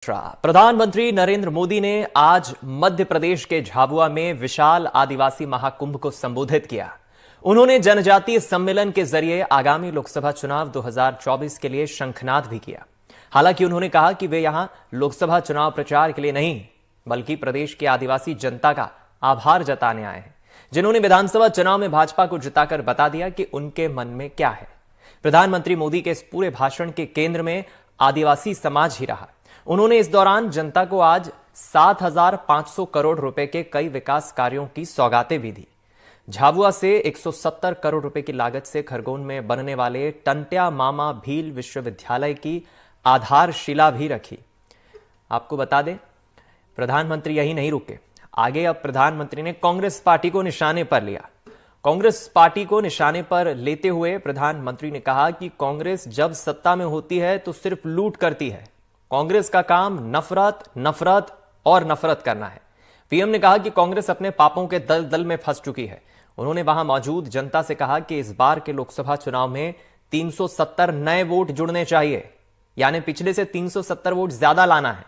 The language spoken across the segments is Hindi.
प्रधानमंत्री नरेंद्र मोदी ने आज मध्य प्रदेश के झाबुआ में विशाल आदिवासी महाकुंभ को संबोधित किया। उन्होंने जनजातीय सम्मेलन के जरिए आगामी लोकसभा चुनाव 2024 के लिए शंखनाद भी किया। हालांकि उन्होंने कहा कि वे यहां लोकसभा चुनाव प्रचार के लिए नहीं, बल्कि प्रदेश की आदिवासी जनता का आभार जताने आए हैं, जिन्होंने विधानसभा चुनाव में भाजपा को जिताकर बता दिया कि उनके मन में क्या है। प्रधानमंत्री मोदी के इस पूरे भाषण के केंद्र में आदिवासी समाज ही रहा। उन्होंने इस दौरान जनता को आज 7,500 करोड़ रुपए के कई विकास कार्यों की सौगातें भी दी। झाबुआ से 170 करोड़ रुपए की लागत से खरगोन में बनने वाले टंट्या मामा भील विश्वविद्यालय की आधारशिला भी रखी। आपको बता दें, प्रधानमंत्री यही नहीं रुके, आगे अब प्रधानमंत्री ने कांग्रेस पार्टी को निशाने पर लिया। कांग्रेस पार्टी को निशाने पर लेते हुए प्रधानमंत्री ने कहा कि कांग्रेस जब सत्ता में होती है तो सिर्फ लूट करती है। कांग्रेस का काम नफरत, नफरत और नफरत करना है। पीएम ने कहा कि कांग्रेस अपने पापों के दलदल में फंस चुकी है। उन्होंने वहां मौजूद जनता से कहा कि इस बार के लोकसभा चुनाव में 370 नए वोट जुड़ने चाहिए, यानी पिछले से 370 वोट ज्यादा लाना है।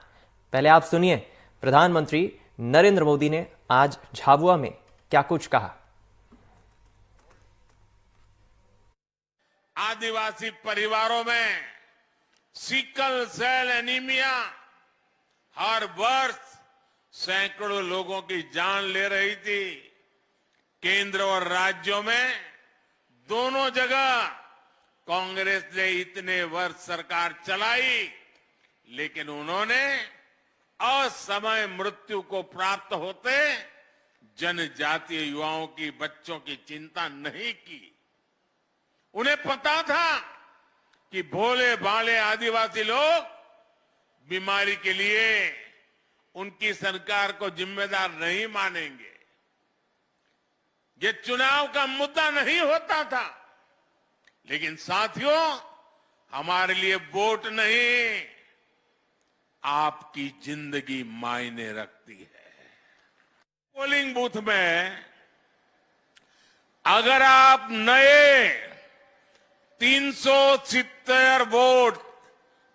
पहले आप सुनिए प्रधानमंत्री नरेंद्र मोदी ने आज झाबुआ में क्या कुछ कहा। आदिवासी परिवारों में सिकल सेल एनीमिया हर वर्ष सैकड़ों लोगों की जान ले रही थी। केंद्र और राज्यों में दोनों जगह कांग्रेस ने इतने वर्ष सरकार चलाई, लेकिन उन्होंने असमय मृत्यु को प्राप्त होते जनजातीय युवाओं की, बच्चों की चिंता नहीं की। उन्हें पता था कि भोले भाले आदिवासी लोग बीमारी के लिए उनकी सरकार को जिम्मेदार नहीं मानेंगे। ये चुनाव का मुद्दा नहीं होता था, लेकिन साथियों, हमारे लिए वोट नहीं, आपकी जिंदगी मायने रखती है। पोलिंग बूथ में अगर आप नए 370 वोट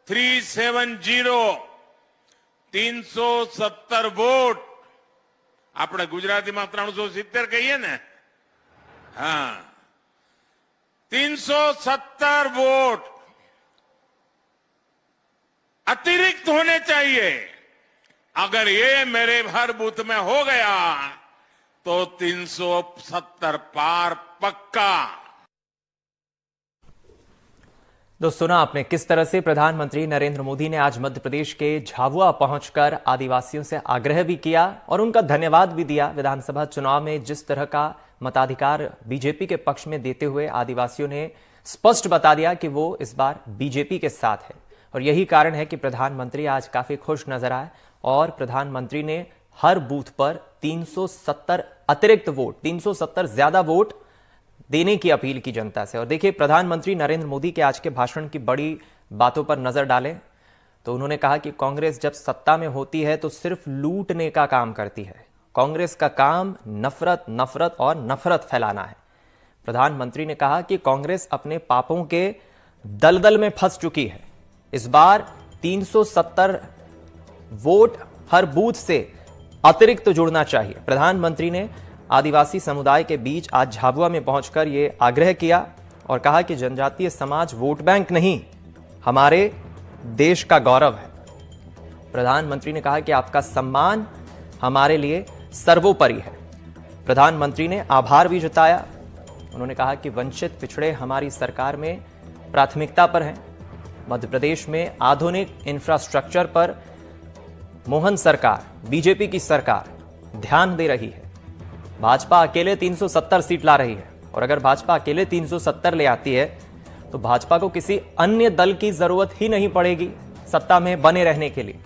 370 वोट આપણે ગુજરાતીમાં 370 કહીએ ને, હા, 370 वोट अतिरिक्त होने चाहिए। अगर ये मेरे हर बूथ में हो गया तो 370 पार पक्का। दोस्तों, सुना आपने किस तरह से प्रधानमंत्री नरेंद्र मोदी ने आज मध्य प्रदेश के झाबुआ पहुंचकर आदिवासियों से आग्रह भी किया और उनका धन्यवाद भी दिया। विधानसभा चुनाव में जिस तरह का मताधिकार बीजेपी के पक्ष में देते हुए आदिवासियों ने स्पष्ट बता दिया कि वो इस बार बीजेपी के साथ है, और यही कारण है कि प्रधानमंत्री आज काफी खुश नजर आए और प्रधानमंत्री ने हर बूथ पर 370 अतिरिक्त वोट, 370 ज्यादा वोट देने की अपील की जनता से। और देखिए, प्रधानमंत्री नरेंद्र मोदी के आज के भाषण की बड़ी बातों पर नजर डालें तो उन्होंने कहा कि कांग्रेस जब सत्ता में होती है तो सिर्फ लूटने का काम करती है। कांग्रेस का काम नफरत, नफरत और नफरत फैलाना है। प्रधानमंत्री ने कहा कि कांग्रेस अपने पापों के दलदल में फंस चुकी है। इस बार 370 वोट हर बूथ से अतिरिक्त जुड़ना चाहिए। प्रधानमंत्री ने आदिवासी समुदाय के बीच आज झाबुआ में पहुंचकर यह आग्रह किया और कहा कि जनजातीय समाज वोट बैंक नहीं, हमारे देश का गौरव है। प्रधानमंत्री ने कहा कि आपका सम्मान हमारे लिए सर्वोपरि है। प्रधानमंत्री ने आभार भी जताया। उन्होंने कहा कि वंचित पिछड़े हमारी सरकार में प्राथमिकता पर हैं। मध्य प्रदेश में आधुनिक इंफ्रास्ट्रक्चर पर मोहन सरकार, बीजेपी की सरकार ध्यान दे रही है। भाजपा अकेले 370 सीट ला रही है, और अगर भाजपा अकेले 370 ले आती है तो भाजपा को किसी अन्य दल की जरूरत ही नहीं पड़ेगी सत्ता में बने रहने के लिए।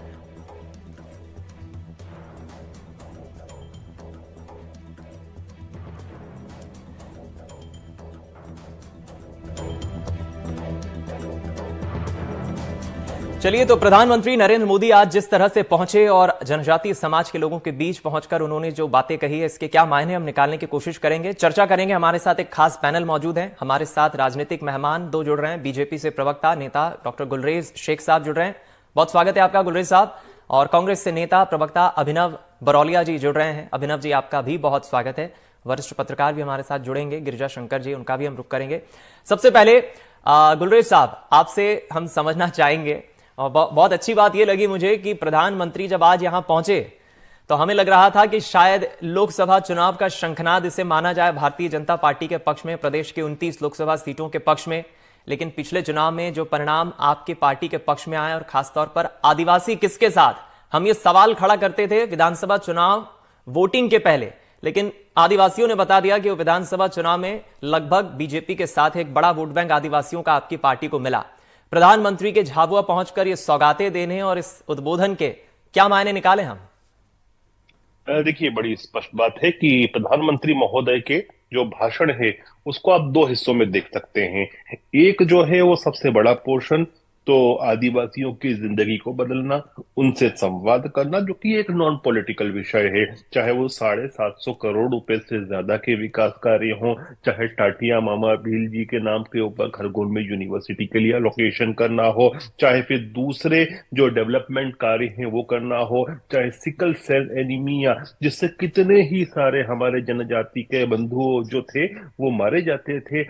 चलिए, तो प्रधानमंत्री नरेंद्र मोदी आज जिस तरह से पहुंचे और जनजातीय समाज के लोगों के बीच पहुंचकर उन्होंने जो बातें कही है, इसके क्या मायने हम निकालने की कोशिश करेंगे, चर्चा करेंगे। हमारे साथ एक खास पैनल मौजूद है। हमारे साथ राजनीतिक मेहमान दो जुड़ रहे हैं। बीजेपी से प्रवक्ता नेता डॉक्टर गुलरेज शेख साहब जुड़ रहे हैं। बहुत स्वागत है आपका गुलरेज साहब। और कांग्रेस से नेता प्रवक्ता अभिनव बरौलिया जी जुड़ रहे हैं। अभिनव जी, आपका भी बहुत स्वागत है। वरिष्ठ पत्रकार भी हमारे साथ जुड़ेंगे, गिरिजा शंकर जी, उनका भी हम रुख करेंगे। सबसे पहले गुलरेज साहब, आपसे हम समझना चाहेंगे, और बहुत अच्छी बात यह लगी मुझे कि प्रधानमंत्री जब आज यहां पहुंचे तो हमें लग रहा था कि शायद लोकसभा चुनाव का शंखनाद इसे माना जाए भारतीय जनता पार्टी के पक्ष में, प्रदेश के 29 लोकसभा सीटों के पक्ष में। लेकिन पिछले चुनाव में जो परिणाम आपके पार्टी के पक्ष में आए, और खासतौर पर आदिवासी किसके साथ, हम ये सवाल खड़ा करते थे विधानसभा चुनाव वोटिंग के पहले, लेकिन आदिवासियों ने बता दिया कि वो विधानसभा चुनाव में लगभग बीजेपी के साथ एक बड़ा वोट बैंक आदिवासियों का आपकी पार्टी को मिला। प्रधानमंत्री के झाबुआ पहुंचकर ये सौगातें देने और इस उद्बोधन के क्या मायने निकाले हम? देखिए, बड़ी स्पष्ट बात है कि प्रधानमंत्री महोदय के जो भाषण है उसको आप दो हिस्सों में देख सकते हैं। एक जो है वो सबसे बड़ा पोर्शन तो आदिवासियों की जिंदगी को बदलना, उनसे संवाद करना, जो कि एक नॉन पॉलिटिकल विषय है। चाहे वो 750 करोड़ रुपए से ज्यादा के विकास कार्य हों, चाहे टाटिया मामा भील जी के नाम के ऊपर खरगोन में यूनिवर्सिटी के लिए लोकेशन करना हो, चाहे फिर दूसरे जो डेवलपमेंट कार्य हैं वो करना हो, चाहे सिकल सेल एनीमिया जिससे कितने ही सारे हमारे जनजाति के बंधु जो थे वो मारे जाते थे,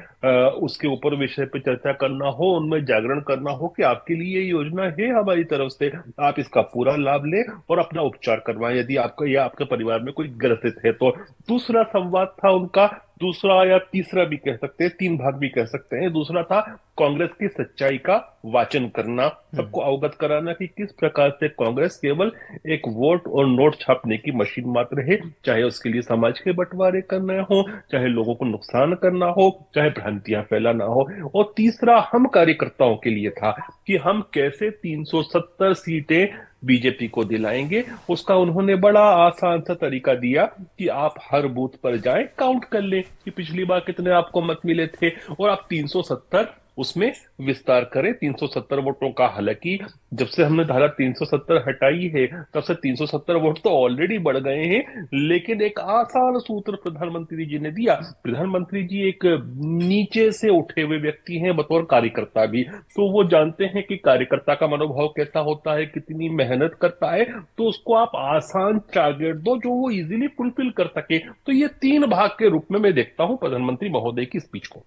उसके ऊपर विषय पे चर्चा करना हो, उनमें जागरण करना हो कि आपके लिए ये योजना है हमारी तरफ से, आप इसका पूरा लाभ लें और अपना उपचार करवाएं यदि आपका या आपके परिवार में कोई ग्रसित है तो। दूसरा संवाद था उनका, दूसरा या तीसरा भी कह सकते हैं, 3 भाग भी कह सकते हैं। दूसरा था कांग्रेस की सच्चाई का वाचन करना, सबको अवगत कराना कि किस प्रकार से कांग्रेस केवल एक वोट और नोट छापने की मशीन मात्र है, चाहे उसके लिए समाज के बंटवारे करने हो, चाहे लोगों को नुकसान करना हो, चाहे भ्रांतियां फैलाना हो। और तीसरा हम कार्यकर्ताओं के लिए था कि हम कैसे 370 सीटें बीजेपी को दिलाएंगे। उसका उन्होंने बड़ा आसान सा तरीका दिया कि आप हर बूथ पर जाएं, काउंट कर लें कि पिछली बार कितने आपको मत मिले थे और आप 370 उसमें विस्तार करें 370 वोटों का। हालांकि जब से हमने धारा 370 हटाई है तब से 370 वोट तो ऑलरेडी बढ़ गए हैं, लेकिन एक आसान सूत्र प्रधानमंत्री जी ने दिया। प्रधानमंत्री जी एक नीचे से उठे हुए व्यक्ति हैं बतौर कार्यकर्ता भी, तो वो जानते हैं कि कार्यकर्ता का मनोभाव कैसा होता है, कितनी मेहनत करता है, तो उसको आप आसान टारगेट दो जो वो इजीली फुलफिल कर सके। तो ये 3 भाग के रूप में मैं देखता हूं प्रधानमंत्री महोदय की स्पीच को।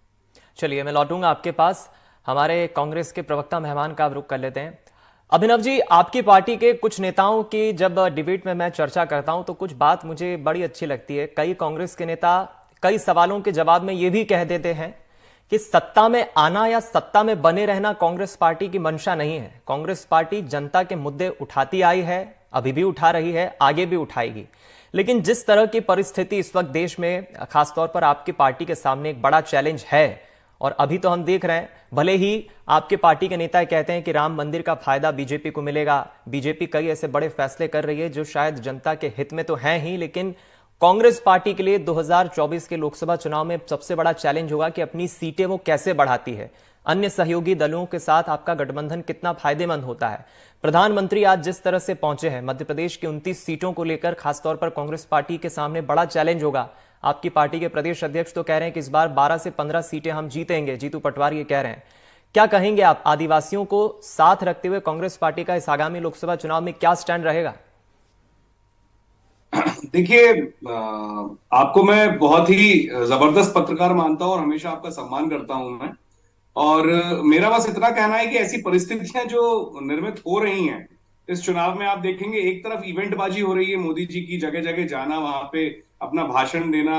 चलिए, मैं लौटूंगा आपके पास। हमारे कांग्रेस के प्रवक्ता मेहमान का रुख कर लेते हैं। अभिनव जी, आपकी पार्टी के कुछ नेताओं की जब डिबेट में मैं चर्चा करता हूं तो कुछ बात मुझे बड़ी अच्छी लगती है। कई कांग्रेस के नेता कई सवालों के जवाब में यह भी कह देते हैं कि सत्ता में आना या सत्ता में बने रहना कांग्रेस पार्टी की मंशा नहीं है। कांग्रेस पार्टी जनता के मुद्दे उठाती आई है, अभी भी उठा रही है, आगे भी उठाएगी। लेकिन जिस तरह की परिस्थिति इस वक्त देश में, खासतौर पर आपकी पार्टी के सामने एक बड़ा चैलेंज है, और अभी तो हम देख रहे हैं, भले ही आपके पार्टी के नेता कहते हैं कि राम मंदिर का फायदा बीजेपी को मिलेगा, बीजेपी कई ऐसे बड़े फैसले कर रही है जो शायद जनता के हित में तो हैं ही, लेकिन कांग्रेस पार्टी के लिए 2024 के लोकसभा चुनाव में सबसे बड़ा चैलेंज होगा कि अपनी सीटें वो कैसे बढ़ाती है, अन्य सहयोगी दलों के साथ आपका गठबंधन कितना फायदेमंद होता है। प्रधानमंत्री आज जिस तरह से पहुंचे हैं, मध्य प्रदेश की 29 सीटों को लेकर खासतौर पर कांग्रेस पार्टी के सामने बड़ा चैलेंज होगा। आपकी पार्टी के प्रदेश अध्यक्ष तो कह रहे हैं कि इस बार 12 से 15 सीटें हम जीतेंगे, जीतू पटवारी ये कह रहे हैं। क्या कहेंगे आप, आदिवासियों को साथ रखते हुए कांग्रेस पार्टी का इस आगामी लोकसभा चुनाव में क्या स्टैंड रहेगा? देखिए, आपको मैं बहुत ही जबरदस्त पत्रकार मानता हूं और हमेशा आपका सम्मान करता हूं मैं। और मेरा बस इतना कहना है कि ऐसी परिस्थितियां जो निर्मित हो रही हैं इस चुनाव में, आप देखेंगे एक तरफ इवेंटबाजी हो रही है, मोदी जी की जगह जगह जाना, वहां पे अपना भाषण देना।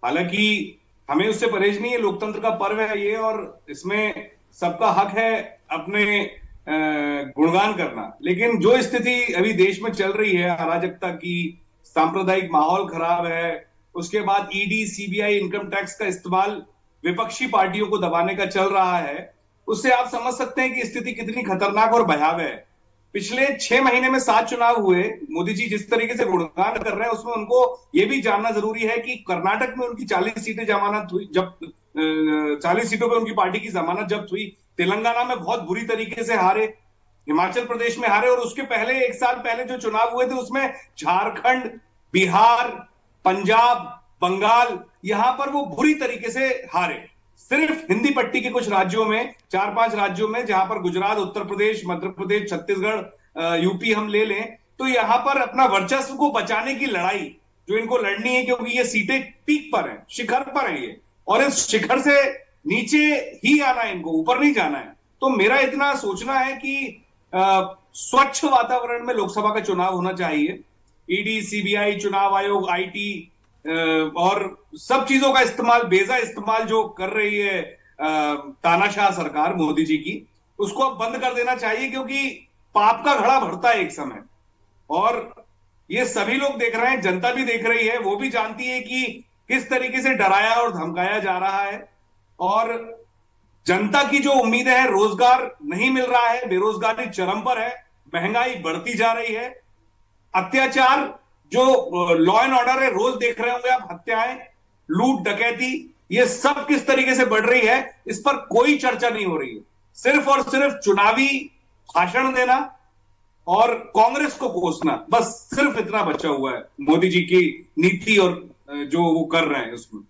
हालांकि हमें उससे परहेज नहीं है, लोकतंत्र का पर्व है ये, और इसमें सबका हक है अपने गुणगान करना। लेकिन जो स्थिति अभी देश में चल रही है, अराजकता की, सांप्रदायिक माहौल खराब है, उसके बाद ईडी, सीबीआई, इनकम टैक्स का इस्तेमाल विपक्षी पार्टियों को दबाने का चल रहा है, उससे आप समझ सकते हैं कि स्थिति कितनी खतरनाक और भयावह है। पिछले 6 महीने में 7 चुनाव हुए, मोदी जी जिस तरीके से गुणगान कर रहे हैं उसमें उनको यह भी जानना जरूरी है कि कर्नाटक में उनकी 40 सीटें जमानत हुई, जब 40 सीटों पर उनकी पार्टी की जमानत जब्त हुई, तेलंगाना में बहुत बुरी तरीके से हारे, हिमाचल प्रदेश में हारे, और उसके पहले 1 साल पहले जो चुनाव हुए थे उसमें झारखंड, बिहार, पंजाब, बंगाल, यहां पर वो बुरी तरीके से हारे। सिर्फ हिंदी पट्टी के कुछ राज्यों में, 4-5 राज्यों में, जहां पर गुजरात, उत्तर प्रदेश, मध्य प्रदेश, छत्तीसगढ़, यूपी हम ले लें, तो यहां पर अपना वर्चस्व को बचाने की लड़ाई जो इनको लड़नी है, क्योंकि ये सीटें पीक पर है, शिखर पर है ये, और इस शिखर से नीचे ही आना है इनको, ऊपर नहीं जाना है। तो मेरा इतना सोचना है कि स्वच्छ वातावरण में लोकसभा का चुनाव होना चाहिए। ईडी, सीबीआई, चुनाव आयोग, आईटी और सब चीजों का इस्तेमाल, बेजा इस्तेमाल जो कर रही है तानाशाह सरकार मोदी जी की, उसको अब बंद कर देना चाहिए, क्योंकि पाप का घड़ा भरता है एक समय, और ये सभी लोग देख रहे हैं, जनता भी देख रही है, वो भी जानती है कि किस तरीके से डराया और धमकाया जा रहा है। और जनता की जो उम्मीदें हैं, रोजगार नहीं मिल रहा है, बेरोजगारी चरम पर है, महंगाई बढ़ती जा रही है, अत्याचार जो लॉ एंड ऑर्डर है, रोज देख रहे होंगे आप, हत्याएं, लूट, डकैती, ये सब किस तरीके से बढ़ रही है, इस पर कोई चर्चा नहीं हो रही है। सिर्फ और सिर्फ चुनावी भाषण देना और कांग्रेस को कोसना, बस सिर्फ इतना बचा हुआ है मोदी जी की नीति और जो वो कर रहे हैं उसमें।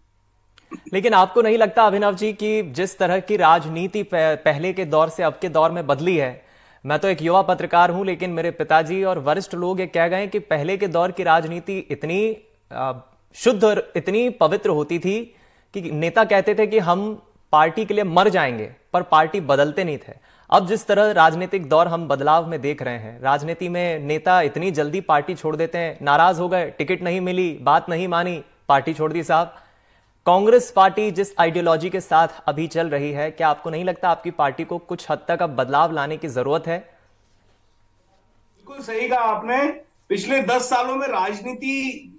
लेकिन आपको नहीं लगता अभिनव जी कि जिस तरह की राजनीति पहले के दौर से अब के दौर में बदली है, मैं तो एक युवा पत्रकार हूं, लेकिन मेरे पिताजी और वरिष्ठ लोग ये कह गए कि पहले के दौर की राजनीति इतनी शुद्ध और इतनी पवित्र होती थी कि नेता कहते थे कि हम पार्टी के लिए मर जाएंगे, पर पार्टी बदलते नहीं थे। अब जिस तरह राजनीतिक दौर हम बदलाव में देख रहे हैं, राजनीति में नेता इतनी जल्दी पार्टी छोड़ देते हैं, नाराज हो गए, टिकट नहीं मिली, बात नहीं मानी, पार्टी छोड़ दी साहब। कांग्रेस पार्टी जिस आइडियोलॉजी के साथ अभी चल रही है, क्या आपको नहीं लगता आपकी पार्टी को कुछ हद तक अब बदलाव लाने की जरूरत है? बिल्कुल सही कहा आपने। पिछले 10 सालों में राजनीति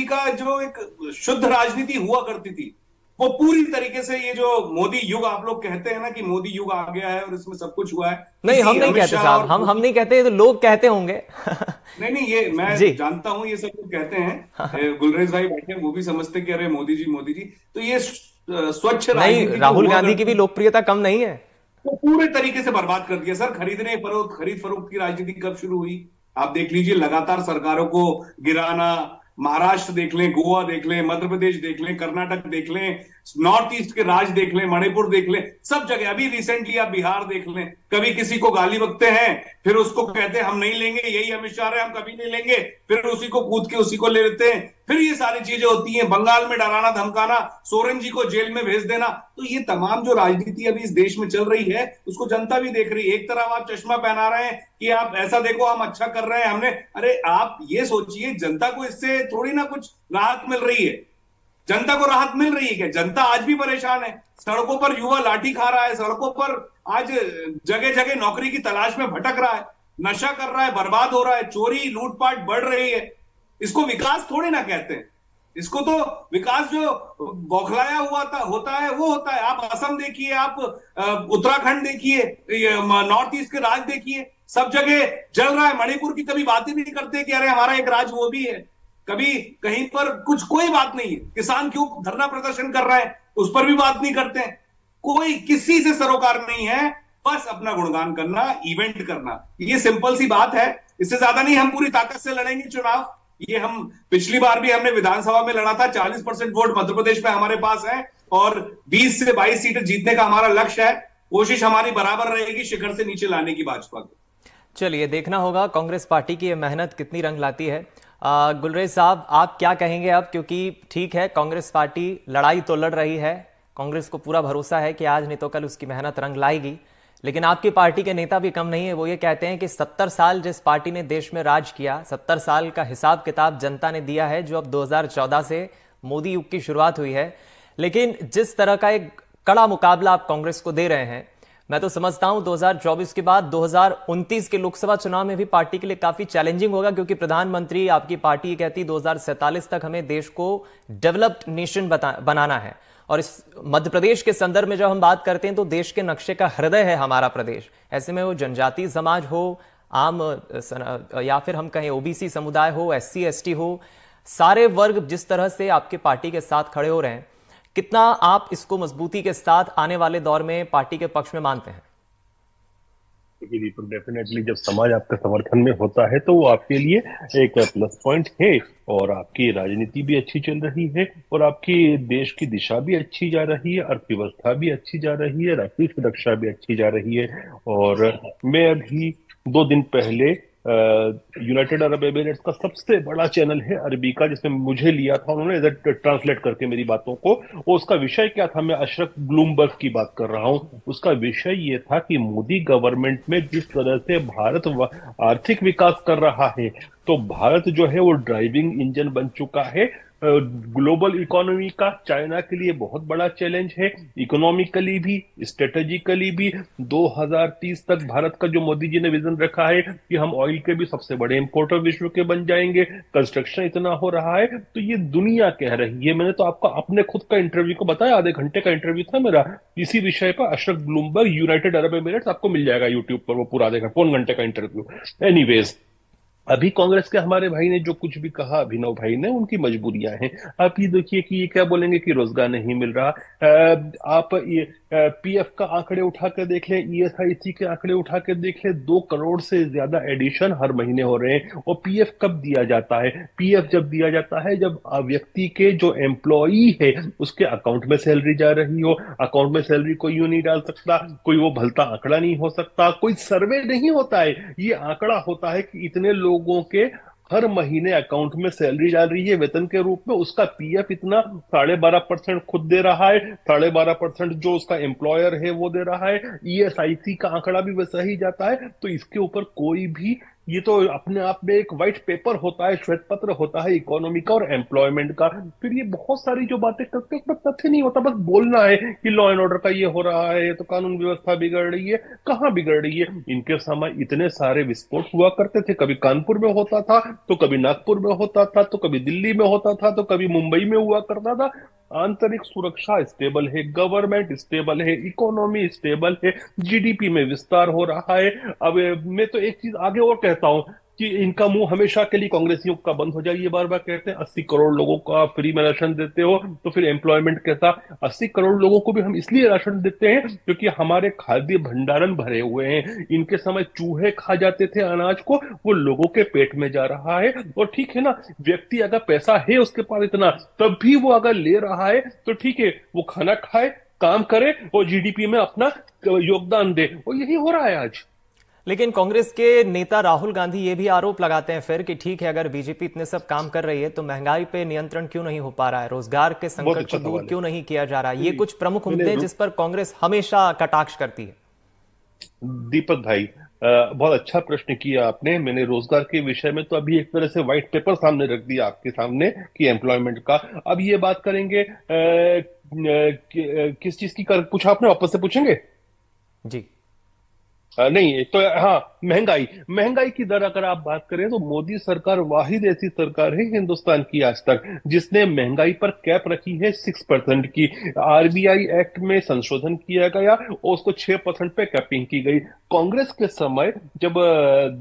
का जो एक शुद्ध राजनीति हुआ करती थी, वो पूरी तरीके से, ये जो मोदी युग आप लोग कहते हैं ना कि मोदी युग आ गया है और इसमें सब कुछ हुआ है, नहीं हम नहीं कहते साहब, हम नहीं कहते, तो लोग कहते होंगे। नहीं, ये मैं जानता हूं, ये सब लोग कहते हैं। गुलरेज भाई बैठे हैं, वो भी समझते कि अरे मोदी जी, तो ये स्वच्छ नहीं, राहुल गांधी की भी लोकप्रियता कम नहीं है। वो पूरे तरीके से बर्बाद कर दिया सर। खरीद फरोख्त की राजनीति कब शुरू हुई आप देख लीजिए, लगातार सरकारों को गिराना। महाराष्ट्र देख लें, गोवा देख लें, मध्य प्रदेश देख लें, कर्नाटक देख लें, नॉर्थ ईस्ट के राज्य देख लें, मणिपुर देख लें, सब जगह। अभी रिसेंटली आप बिहार देख लें, कभी किसी को गाली बकते हैं, फिर उसको कहते हैं हम नहीं लेंगे, यही अमित शाह है, हम कभी नहीं लेंगे, फिर उसी को कूद के उसी को ले लेते हैं, फिर ये सारी चीजें होती हैं। बंगाल में डराना धमकाना, सोरेन जी को जेल में भेज देना। तो ये तमाम जो राजनीति अभी इस देश में चल रही है, उसको जनता भी देख रही है। एक तरफ आप चश्मा पहना रहे हैं कि आप ऐसा देखो, हम अच्छा कर रहे हैं, हमने, अरे आप ये सोचिए, जनता को इससे थोड़ी ना कुछ राहत मिल रही है। जनता को राहत मिल रही है क्या? जनता आज भी परेशान है। सड़कों पर युवा लाठी खा रहा है, सड़कों पर आज जगह जगह नौकरी की तलाश में भटक रहा है, नशा कर रहा है, बर्बाद हो रहा है, चोरी लूटपाट बढ़ रही है। इसको विकास थोड़ी ना कहते हैं। इसको तो विकास जो बौखलाया हुआ होता है वो होता है। आप असम देखिए, आप उत्तराखंड देखिए, नॉर्थ ईस्ट के राज्य देखिए, सब जगह जल रहा है। मणिपुर की कभी बात ही नहीं करते कि अरे हमारा एक राज्य वो भी है। कभी कहीं पर कुछ कोई बात नहीं है। किसान क्यों धरना प्रदर्शन कर रहा है, उस पर भी बात नहीं करते हैं। कोई किसी से सरोकार नहीं है, बस अपना गुणगान करना, इवेंट करना। ये सिंपल सी बात है, इससे ज्यादा नहीं। हम पूरी ताकत से लड़ेंगे चुनाव। ये हम पिछली बार भी हमने विधानसभा में लड़ा था। 40% वोट मध्य प्रदेश में हमारे पास है और 20 से 22 सीटें जीतने का हमारा लक्ष्य है। कोशिश हमारी बराबर रहेगी शिखर से नीचे लाने की भाजपा को। चलिए देखना होगा कांग्रेस पार्टी की ये मेहनत कितनी रंग लाती है। गुलरेज साहब, आप क्या कहेंगे अब? क्योंकि ठीक है, कांग्रेस पार्टी लड़ाई तो लड़ रही है, कांग्रेस को पूरा भरोसा है कि आज नहीं तो कल उसकी मेहनत रंग लाएगी, लेकिन आपकी पार्टी के नेता भी कम नहीं है। वो ये कहते हैं कि 70 साल जिस पार्टी ने देश में राज किया, 70 साल का हिसाब किताब जनता ने दिया है, जो अब 2014 से मोदी युग की शुरुआत हुई है। लेकिन जिस तरह का एक कड़ा मुकाबला आप कांग्रेस को दे रहे हैं, मैं तो समझता हूं 2024 के बाद 2029 के लोकसभा चुनाव में भी पार्टी के लिए काफी चैलेंजिंग होगा, क्योंकि प्रधानमंत्री आपकी पार्टी कहती 2047 तक हमें देश को डेवलप्ड नेशन बनाना है। और इस मध्य प्रदेश के संदर्भ में जब हम बात करते हैं तो देश के नक्शे का हृदय है हमारा प्रदेश। ऐसे में वो जनजातीय समाज हो, आम या फिर हम कहें ओबीसी समुदाय हो, एससी एसटी हो, सारे वर्ग जिस तरह से आपके पार्टी के साथ खड़े हो रहे हैं, कितना आप इसको मजबूती के साथ आने वाले दौर में पार्टी के पक्ष में मानते हैं? देखिए दीपक, डेफिनेटली जब समाज आपके समर्थन में होता है तो वो आपके लिए एक प्लस पॉइंट है। और आपकी राजनीति भी अच्छी चल रही है, और आपकी देश की दिशा भी अच्छी जा रही है, अर्थव्यवस्था भी अच्छी जा रही है, राष्ट्रीय सुरक्षा भी अच्छी जा रही है। और मैं अभी 2 दिन पहले यूनाइटेड अरब एमिरेट्स का सबसे बड़ा चैनल है अरबी का, जिसमें मुझे लिया था उन्होंने ट्रांसलेट करके मेरी बातों को। और उसका विषय क्या था, मैं अशरफ ब्लूमबर्ग की बात कर रहा हूँ। उसका विषय ये था कि मोदी गवर्नमेंट में जिस तरह से भारत आर्थिक विकास कर रहा है, तो भारत जो है वो ड्राइविंग इंजन बन चुका है ग्लोबल इकोनॉमी का। चाइना के लिए बहुत बड़ा चैलेंज है, इकोनॉमिकली भी, स्ट्रेटेजिकली भी। 2030 तक भारत का जो मोदी जी ने विजन रखा है कि हम ऑयल के भी सबसे बड़े इंपोर्टर विश्व के बन जाएंगे, कंस्ट्रक्शन इतना हो रहा है, तो ये दुनिया कह रही है। मैंने तो आपको अपने खुद का इंटरव्यू को बताया, आधे घंटे का इंटरव्यू था मेरा इसी विषय पर, Ashraf Bloomberg United Arab Emirates, आपको मिल जाएगा यूट्यूब पर वो पूरा आधे घंटे, पौन घंटे का इंटरव्यू। एनीवेज, अभी कांग्रेस के हमारे भाई ने जो कुछ भी कहा, अभिनव भाई ने, उनकी मजबूरियां हैं। आप ये देखिए कि ये क्या बोलेंगे कि रोजगार नहीं मिल रहा। आप ये पीएफ का आंकड़े उठा कर देख लें, ईएसआईसी के आंकड़े उठा कर देख लें, 2 करोड़ से ज्यादा एडिशन हर महीने हो रहे हैं। और पीएफ कब दिया जाता है? पीएफ जब दिया जाता है जब व्यक्ति के जो एम्प्लॉई है उसके अकाउंट में सैलरी जा रही हो। अकाउंट में सैलरी कोई यूं नहीं डाल सकता, कोई वो भलता आंकड़ा नहीं हो सकता, कोई सर्वे नहीं होता है। ये आंकड़ा होता है कि इतने लोगों के हर महीने अकाउंट में सैलरी डाल रही है वेतन के रूप में, उसका पीएफ इतना 12.5% खुद दे रहा है, 12.5% जो उसका एम्प्लॉयर है वो दे रहा है, ईएसआईसी का आंकड़ा भी वैसा ही जाता है। तो इसके ऊपर कोई भी, ये तो अपने आप में एक व्हाइट पेपर होता है, श्वेत पत्र होता है इकोनॉमी का और एम्प्लॉयमेंट का। फिर ये बहुत सारी जो बातें करते हैं, उसमें तथ्य नहीं होता, बस बोलना है कि लॉ एंड ऑर्डर का ये हो रहा है, तो कानून व्यवस्था बिगड़ रही है। कहाँ बिगड़ रही है? इनके समय इतने सारे विस्फोट हुआ करते थे, कभी कानपुर में होता था, तो कभी नागपुर में होता था, तो कभी दिल्ली में होता था, तो कभी मुंबई में हुआ करता था। आंतरिक सुरक्षा स्टेबल है, गवर्नमेंट स्टेबल है, इकोनॉमी स्टेबल है, जीडीपी में विस्तार हो रहा है। अब मैं तो एक चीज आगे और कहता हूं कि इनका मुंह हमेशा के लिए कांग्रेसियों का बंद हो जाए। ये बार बार कहते हैं 80 करोड़ लोगों को आप फ्री में राशन देते हो, तो फिर एम्प्लॉयमेंट कैसा? 80 करोड़ लोगों को भी हम इसलिए राशन देते हैं क्योंकि हमारे खाद्य भंडारण भरे हुए हैं। इनके समय चूहे खा जाते थे अनाज को, वो लोगों के पेट में जा रहा है। और ठीक है ना, व्यक्ति अगर पैसा है उसके पास इतना, तब भी वो अगर ले रहा है तो ठीक है, वो खाना खाए, काम करे और जीडीपी में अपना योगदान दे। और यही हो रहा है आज। लेकिन कांग्रेस के नेता राहुल गांधी ये भी आरोप लगाते हैं फिर कि ठीक है, अगर बीजेपी इतने सब काम कर रही है तो महंगाई पे नियंत्रण क्यों नहीं हो पा रहा है, रोजगार के संकट को दूर क्यों नहीं किया जा रहा है। ये कुछ प्रमुख मुद्दे हैं जिस पर कांग्रेस हमेशा कटाक्ष करती है। दीपक भाई, बहुत अच्छा प्रश्न किया आपने। मैंने रोजगार के विषय में तो अभी एक तरह से व्हाइट पेपर सामने रख दिया आपके सामने कि एम्प्लॉयमेंट का। अब ये बात करेंगे किस चीज की पूछा आपने, वापस से पूछेंगे? जी नहीं तो हाँ, महंगाई की दर अगर आप बात करें तो मोदी सरकार वाहिद ऐसी सरकार है हिंदुस्तान की आज तक जिसने महंगाई पर कैप रखी है 6% की। आरबीआई एक्ट में संशोधन किया गया और उसको 6% पे कैपिंग की गई। कांग्रेस के समय जब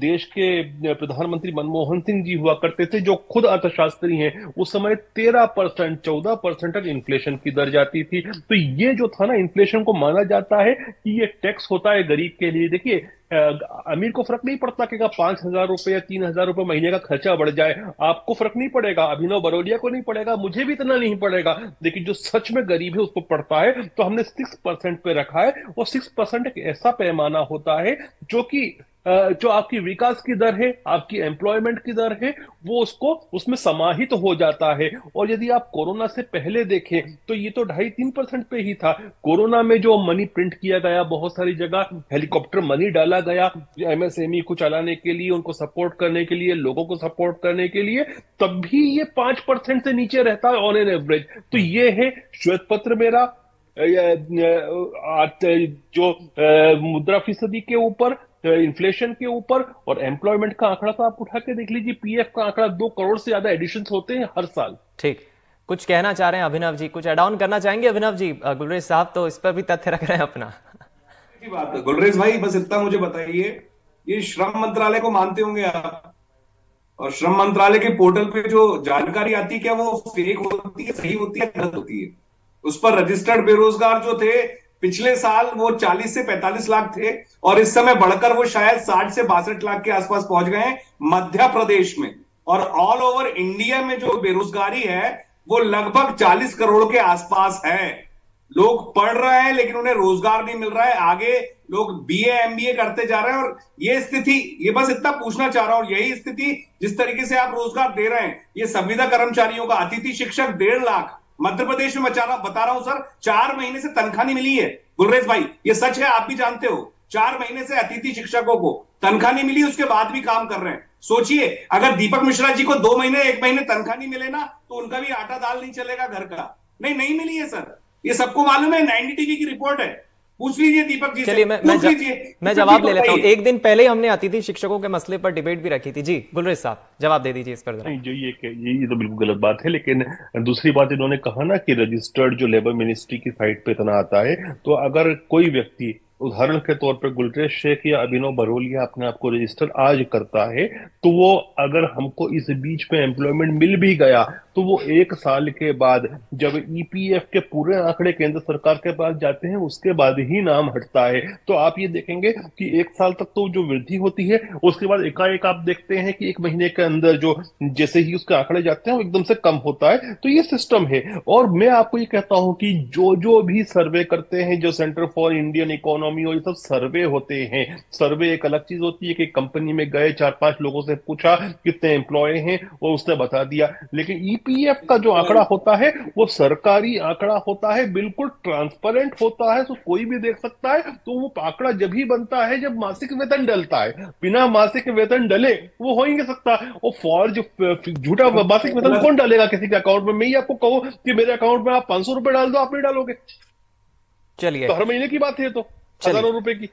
देश के प्रधानमंत्री मनमोहन सिंह जी हुआ करते थे, जो खुद अर्थशास्त्री हैं, उस समय 13%, 14% तक इन्फ्लेशन की दर जाती थी। तो ये जो था ना, इन्फ्लेशन को माना जाता है कि ये टैक्स होता है गरीब के लिए। देखिए, अमीर को फर्क नहीं पड़ता कि 5,000 रुपए या 3,000 रुपए महीने का खर्चा बढ़ जाए, आपको फर्क नहीं पड़ेगा, अभिनव बरोलिया को नहीं पड़ेगा, मुझे भी इतना नहीं पड़ेगा, लेकिन जो सच में गरीब है उसको पड़ता है। तो हमने 6% पे रखा है, और 6% एक ऐसा पैमाना होता है जो कि जो आपकी विकास की दर है, आपकी एम्प्लॉयमेंट की दर है, वो उसको उसमें समाहित हो जाता है। और यदि आप कोरोना से पहले देखें तो ये तो 2.5-3% पे ही था। कोरोना में जो मनी प्रिंट किया गया, बहुत सारी जगह हेलीकॉप्टर मनी डाला गया एमएसएमई को चलाने के लिए, उनको सपोर्ट करने के लिए, लोगों को सपोर्ट करने के लिए, तब भी ये 5% से नीचे रहता है ऑन एन एवरेज। तो ये है श्वेत पत्र मेरा, जो मुद्रा फीसदी के ऊपर, इन्फ्लेशन के ऊपर और एम्प्लॉयमेंट का आंकड़ा तो आप उठा के देख लीजिए। पीएफ का आंकड़ा 2 करोड़ से ज्यादा एडिशन होते हैं हर साल। ठीक, कुछ कहना चाह रहे हैं अभिनव जी, कुछ एड ऑन करना चाहेंगे अभिनव जी? गुलरेज साहब तो इस पर भी तथ्य रख रहे हैं अपना। बात है गुलरेज भाई, बस इतना मुझे बताइए, ये श्रम मंत्रालय को मानते होंगे आप, और श्रम मंत्रालय के पोर्टल पे जो जानकारी आती है, क्या वो फेक होती है, सही होती है, गलत होती है? उस पर रजिस्टर्ड बेरोजगार जो थे पिछले साल वो 40 से 45 लाख थे और इस समय बढ़कर वो शायद 60 से 62 लाख के आसपास पहुंच गए हैं मध्य प्रदेश में। और ऑल ओवर इंडिया में जो बेरोजगारी है वो लगभग 40 करोड़ के आसपास है। लोग पढ़ रहे हैं लेकिन उन्हें रोजगार नहीं मिल रहा है। आगे लोग बीए एमबीए करते जा रहे हैं और ये स्थिति, ये बस इतना पूछना चाह रहा हूं, यही स्थिति जिस तरीके से आप रोजगार दे रहे हैं, ये संविदा कर्मचारियों का, अतिथि शिक्षक 1.5 लाख मध्य प्रदेश में बता रहा हूं सर, 4 महीने से तनख्वाह नहीं मिली है। गुलरेज भाई ये सच है, आप भी जानते हो, 4 महीने से अतिथि शिक्षकों को तनख्वाह नहीं मिली, उसके बाद भी काम कर रहे हैं। सोचिए अगर दीपक मिश्रा जी को 2 महीने 1 महीने तनख्वाह नहीं मिले ना तो उनका भी आटा दाल नहीं चलेगा घर का। नहीं मिली है सर, ये सबको मालूम है, 90 टीवी की रिपोर्ट है, पूछ लीजिए दीपक जी। चलिए मैं जवाब ले लेता हूं। एक दिन पहले हमने अतिथि शिक्षकों के मसले पर डिबेट भी रखी थी। जी गुलरेज साहब जवाब दे दीजिए इस पर। नहीं, जो ये तो बिल्कुल गलत बात है। लेकिन दूसरी बात इन्होंने कहा ना कि रजिस्टर्ड जो लेबर मिनिस्ट्री की साइट पे इतना आता है, तो अगर कोई व्यक्ति उदाहरण के तौर पर गुलरेज शेख या अभिनव बरोलिया अपने आप को रजिस्टर आज करता है, तो वो अगर हमको इस बीच में एम्प्लॉयमेंट मिल भी गया तो वो 1 साल के बाद जब ईपीएफ के पूरे आंकड़े केंद्र सरकार के पास जाते हैं उसके बाद ही नाम हटता है। तो आप ये देखेंगे कि 1 साल तक तो जो वृद्धि होती है उसके बाद एकाएक आप देखते हैं कि 1 महीने के अंदर जो जैसे ही उसके आंकड़े जाते हैं वो एकदम से कम होता है। तो ये सिस्टम है। और मैं आपको ये कहता हूं कि जो भी सर्वे करते हैं, जो सेंटर फॉर इंडियन इकोनॉमी और ये सब सर्वे होते हैं, सर्वे एक अलग चीज होती है कि कंपनी में गए 4-5 लोगों से पूछा कितने एम्प्लॉय हैं और उसने बता दिया। लेकिन ईपीएफ का जो आंकड़ा होता है वो सरकारी आंकड़ा होता है, बिल्कुल ट्रांसपेरेंट होता है, तो कोई भी देख सकता है। तो वो आंकड़ा जब ही बनता है जब मासिक वेतन डलता है, बिना मासिक वेतन डले वो हो ही नहीं सकता। वो फॉर्ज झूठा मासिक वेतन कौन डालेगा किसी के अकाउंट में? मैं ही आपको कहूं कि मेरे अकाउंट में आप 500 रुपए डाल दो, आप नहीं डालोगे। चलिए तो हर महीने की बात है, तो हजारों रुपए की।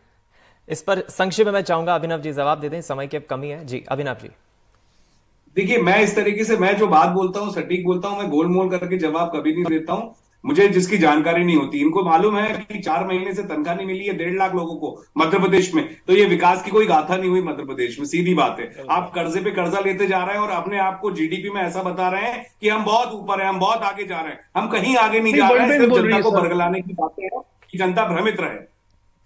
इस पर संक्षेप में मैं चाहूंगा अभिनव जी जवाब दे दें, समय की अब कमी है। जी अभिनव जी। देखिए मैं इस तरीके से, मैं जो बात बोलता हूं सटीक बोलता हूं, मैं गोलमोल करके जवाब कभी नहीं देता हूं। मुझे जिसकी जानकारी नहीं होती, इनको मालूम है कि 4 महीने से तनख्वाह नहीं मिली है 1.5 लाख लोगों को मध्य प्रदेश में, तो ये विकास की कोई गाथा नहीं हुई मध्य प्रदेश में। सीधी बात है, आप कर्जे पे कर्जा लेते जा रहे हैं और अपने आप को जीडीपी में ऐसा बता रहे हैं कि हम बहुत ऊपर हैं, हम बहुत आगे जा रहे हैं। हम कहीं आगे नहीं जा रहे हैं, सिर्फ जनता को बरगलाने की बातें हैं कि जनता भ्रमित रहे,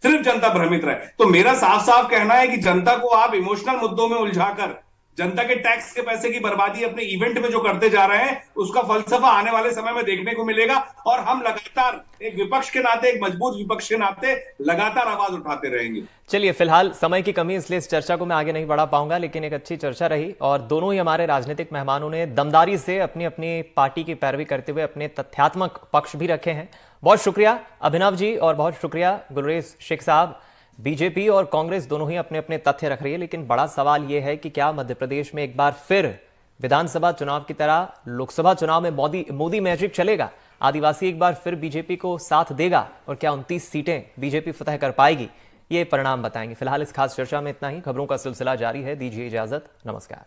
सिर्फ जनता भ्रमित रहे। तो मेरा साफ साफ कहना है कि जनता को आप इमोशनल मुद्दों में उलझाकर जनता के टैक्स के पैसे की बर्बादी अपने इवेंट में जो करते जा रहे हैं, उसका फलसफा आने वाले समय में देखने को मिलेगा। और हम लगातार एक विपक्ष के नाते, एक मजबूत विपक्ष के नाते लगातार आवाज उठाते रहेंगे। चलिए फिलहाल समय की कमी, इसलिए इस चर्चा को मैं आगे नहीं बढ़ा पाऊंगा, लेकिन एक अच्छी चर्चा रही और दोनों ही हमारे राजनीतिक मेहमानों ने दमदारी से अपनी अपनी पार्टी की पैरवी करते हुए अपने तथ्यात्मक पक्ष भी रखे हैं। बहुत शुक्रिया अभिनव जी और बहुत शुक्रिया गुलरेज शेख साहब। बीजेपी और कांग्रेस दोनों ही अपने अपने तथ्य रख रही है, लेकिन बड़ा सवाल यह है कि क्या मध्य प्रदेश में एक बार फिर विधानसभा चुनाव की तरह लोकसभा चुनाव में मोदी मैजिक चलेगा? आदिवासी एक बार फिर बीजेपी को साथ देगा और क्या 29 सीटें बीजेपी फतह कर पाएगी? ये परिणाम बताएंगे। फिलहाल इस खास चर्चा में इतना ही। खबरों का सिलसिला जारी है, दीजिए इजाजत, नमस्कार।